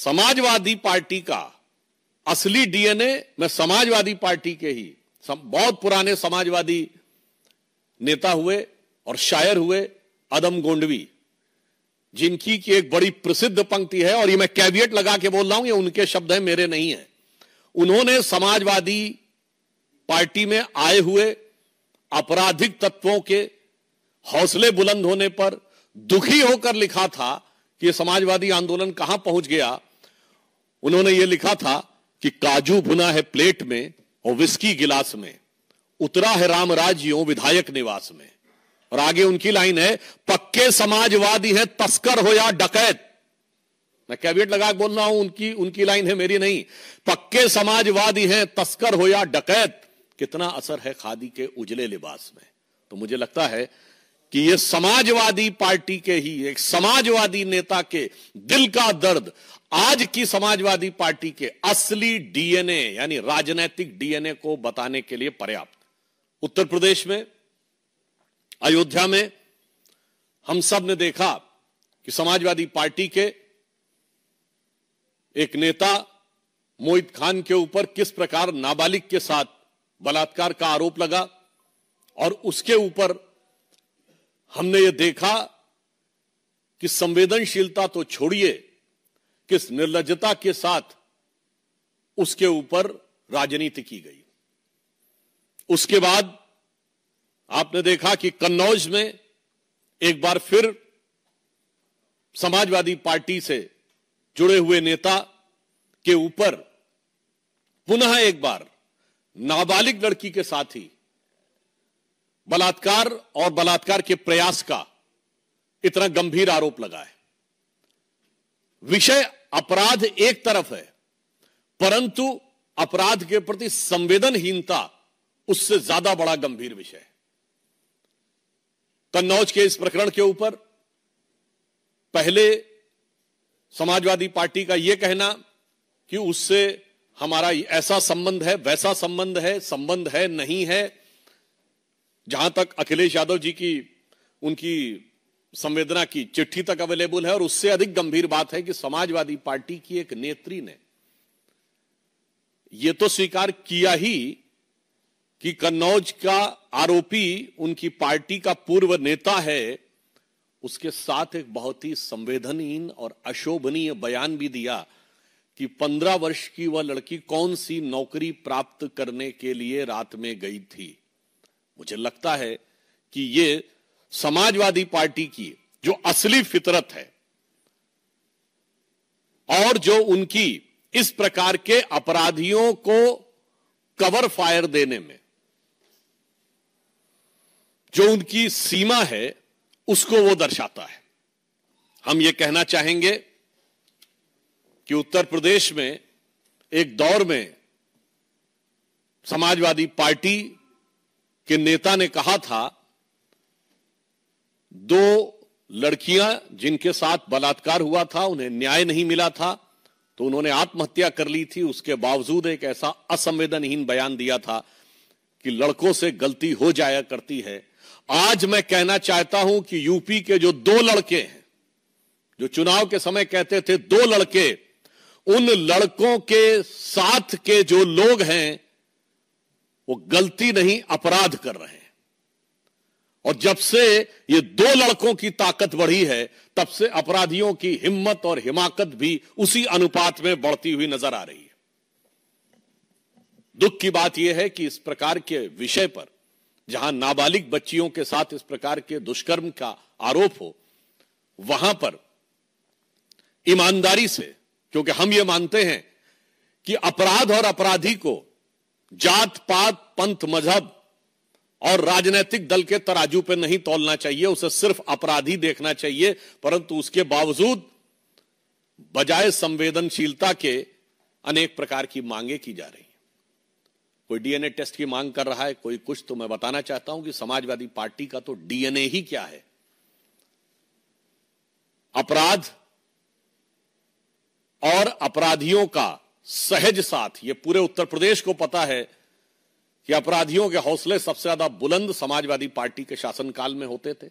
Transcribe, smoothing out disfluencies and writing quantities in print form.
Samajwadi party का असली DNA में समाजवादी पार्टी के ही बहुत पुराने समाजवादी नेता हुए और शायर हुए अदम गोंडवी, जिनकी की एक बड़ी प्रसिद्ध पंक्ति है, और ये मैं कैविएट लगा के बोल रहा हूं, ये उनके शब्द हैं, मेरे नहीं है। उन्होंने समाजवादी पार्टी में आए हुए आपराधिक तत्वों के हौसले बुलंद होने पर दुखी होकर लिखा था कि समाजवादी आंदोलन कहां पहुंच गया। उन्होंने यह लिखा था कि काजू भुना है प्लेट में और विस्की गिलास में, उतरा है रामराज यूं विधायक निवास में। और आगे उनकी लाइन है, पक्के समाजवादी हैं तस्कर हो या डकैत। मैं कैविएट लगा के बोल रहा हूं, उनकी लाइन है, मेरी नहीं। पक्के समाजवादी हैं तस्कर हो या डकैत, कितना असर है खादी के उजले लिबास में। तो मुझे लगता है कि यह समाजवादी पार्टी के ही एक समाजवादी नेता के दिल का दर्द आज की समाजवादी पार्टी के असली डीएनए यानी राजनीतिक डीएनए को बताने के लिए पर्याप्त। उत्तर प्रदेश में अयोध्या में हम सब ने देखा कि समाजवादी पार्टी के एक नेता मोहित खान के ऊपर किस प्रकार नाबालिग के साथ बलात्कार का आरोप लगा, और उसके ऊपर हमने ये देखा कि संवेदनशीलता तो छोड़िए, किस निर्लज्जता के साथ उसके ऊपर राजनीति की गई। उसके बाद आपने देखा कि कन्नौज में एक बार फिर समाजवादी पार्टी से जुड़े हुए नेता के ऊपर पुनः एक बार नाबालिग लड़की के साथ ही बलात्कार और बलात्कार के प्रयास का इतना गंभीर आरोप लगा है। विषय अपराध एक तरफ है, परंतु अपराध के प्रति संवेदनहीनता उससे ज्यादा बड़ा गंभीर विषय है। कन्नौज के इस प्रकरण के ऊपर पहले समाजवादी पार्टी का यह कहना कि उससे हमारा ऐसा संबंध है, वैसा संबंध है नहीं है। जहां तक अखिलेश यादव जी की उनकी संवेदना की चिट्ठी तक अवेलेबल है, और उससे अधिक गंभीर बात है कि समाजवादी पार्टी की एक नेत्री ने यह तो स्वीकार किया ही कि कन्नौज का आरोपी उनकी पार्टी का पूर्व नेता है, उसके साथ एक बहुत ही संवेदनहीन और अशोभनीय बयान भी दिया कि 15 वर्ष की वह लड़की कौन सी नौकरी प्राप्त करने के लिए रात में गई थी। मुझे लगता है कि यह समाजवादी पार्टी की जो असली फितरत है और जो उनकी इस प्रकार के अपराधियों को कवर फायर देने में जो उनकी सीमा है, उसको वो दर्शाता है। हम ये कहना चाहेंगे कि उत्तर प्रदेश में एक दौर में समाजवादी पार्टी के नेता ने कहा था, 2 लड़कियां जिनके साथ बलात्कार हुआ था उन्हें न्याय नहीं मिला था, तो उन्होंने आत्महत्या कर ली थी। उसके बावजूद एक ऐसा असंवेदनहीन बयान दिया था कि लड़कों से गलती हो जाया करती है। आज मैं कहना चाहता हूं कि यूपी के जो 2 लड़के हैं, जो चुनाव के समय कहते थे 2 लड़के, उन लड़कों के साथ के जो लोग हैं वो गलती नहीं अपराध कर रहे हैं। और जब से ये 2 लड़कों की ताकत बढ़ी है, तब से अपराधियों की हिम्मत और हिमाकत भी उसी अनुपात में बढ़ती हुई नजर आ रही है। दुख की बात यह है कि इस प्रकार के विषय पर, जहां नाबालिग बच्चियों के साथ इस प्रकार के दुष्कर्म का आरोप हो, वहां पर ईमानदारी से, क्योंकि हम ये मानते हैं कि अपराध और अपराधी को जात पात, पंथ, मजहब और राजनीतिक दल के तराजू पर नहीं तौलना चाहिए, उसे सिर्फ अपराधी देखना चाहिए। परंतु उसके बावजूद बजाय संवेदनशीलता के अनेक प्रकार की मांगे की जा रही हैं। कोई डीएनए टेस्ट की मांग कर रहा है, कोई कुछ। तो मैं बताना चाहता हूं कि समाजवादी पार्टी का तो डीएनए ही क्या है। अपराध और अपराधियों का सहज साथ, यह पूरे उत्तर प्रदेश को पता है कि अपराधियों के हौसले सबसे ज्यादा बुलंद समाजवादी पार्टी के शासनकाल में होते थे।